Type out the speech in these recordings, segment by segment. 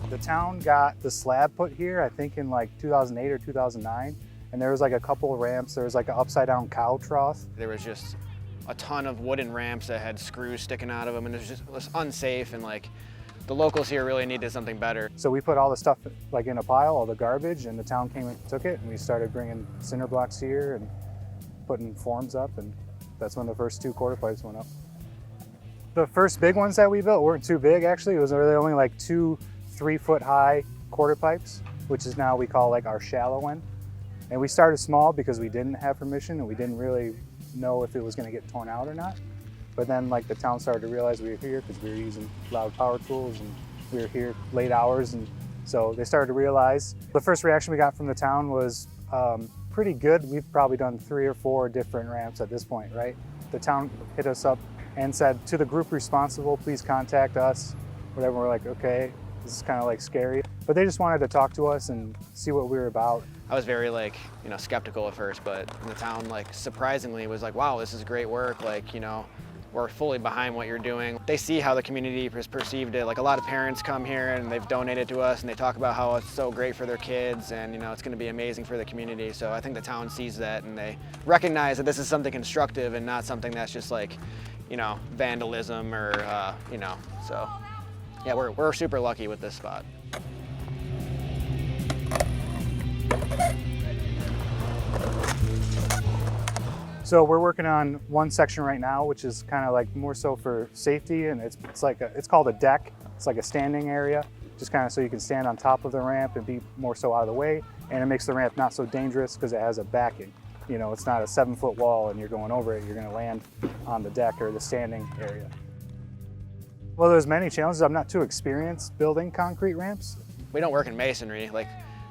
The town got the slab put here, I think in like 2008 or 2009. And there was like a couple of ramps. There was like an upside down cow trough. There was just a ton of wooden ramps that had screws sticking out of them, and it was unsafe, and like the locals here really needed something better. So we put all the stuff like in a pile, all the garbage, and the town came and took it, and we started bringing cinder blocks here and putting forms up, and that's when the first 2 quarter pipes went up. The first big ones that we built weren't too big actually. It was really only like 2 3-foot high quarter pipes, which is now we call like our shallow end. And we started small because we didn't have permission and we didn't really know if it was gonna get torn out or not. But then like the town started to realize we were here because we were using loud power tools and we were here late hours. And so they started to realize. The first reaction we got from the town was pretty good. We've probably done 3 or 4 different ramps at this point, right? The town hit us up and said, to the group responsible, please contact us. Whatever, we're like, okay, this is kind of like scary. But they just wanted to talk to us and see what we were about. I was very like, skeptical at first, but the town like surprisingly was like, wow, this is great work. Like, we're fully behind what you're doing. They see how the community has perceived it. Like a lot of parents come here and they've donated to us and they talk about how it's so great for their kids and it's gonna be amazing for the community. So I think the town sees that and they recognize that this is something constructive and not something that's just like, vandalism or, so yeah, we're super lucky with this spot. So we're working on one section right now, which is kind of like more so for safety, and it's called a deck. It's like a standing area, just kind of so you can stand on top of the ramp and be more so out of the way, and it makes the ramp not so dangerous because it has a backing. It's not a 7-foot wall and you're going over it, you're gonna land on the deck or the standing area. Well, there's many challenges. I'm not too experienced building concrete ramps. We don't work in masonry. Like,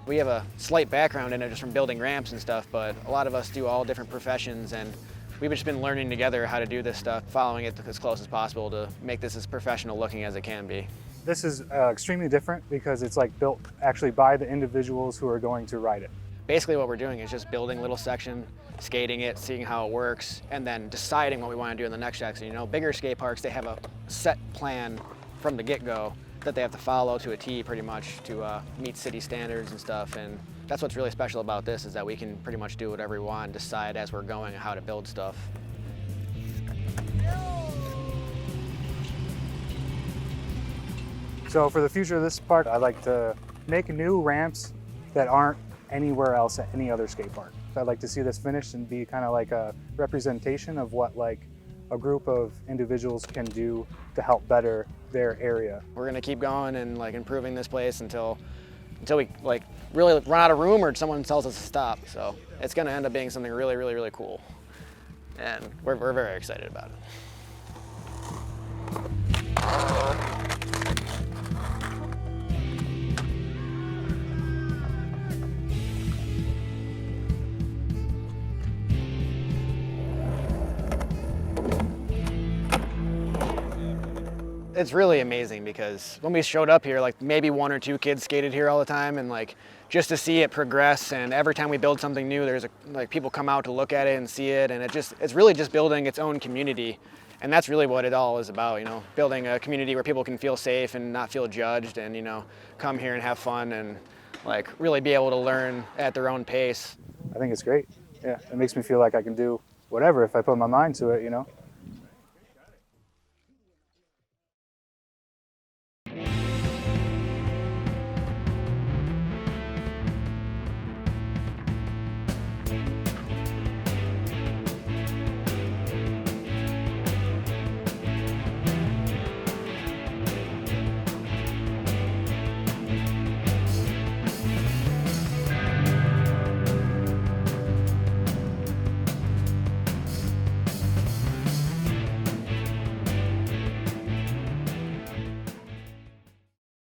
we have a slight background in it just from building ramps and stuff, but a lot of us do all different professions, and we've just been learning together how to do this stuff, following it as close as possible to make this as professional looking as it can be. This is extremely different because it's like built actually by the individuals who are going to ride it. Basically what we're doing is just building a little section, skating it, seeing how it works, and then deciding what we want to do in the next section. Bigger skate parks, they have a set plan from the get-go that they have to follow to a T pretty much to meet city standards and stuff. And that's what's really special about this, is that we can pretty much do whatever we want and decide as we're going how to build stuff. So for the future of this park, I'd like to make new ramps that aren't anywhere else at any other skate park. So I'd like to see this finished and be kind of like a representation of what like a group of individuals can do to help better their area. We're gonna keep going and like improving this place until we like really run out of room or someone tells us to stop. So it's gonna end up being something really, really, really cool. And we're very excited about it. It's really amazing because when we showed up here, like maybe 1 or 2 kids skated here all the time, and like just to see it progress, and every time we build something new, there's like people come out to look at it and see it, and it's really just building its own community. And that's really what it all is about, building a community where people can feel safe and not feel judged, and come here and have fun and like really be able to learn at their own pace. I think it's great. Yeah, it makes me feel like I can do whatever if I put my mind to it,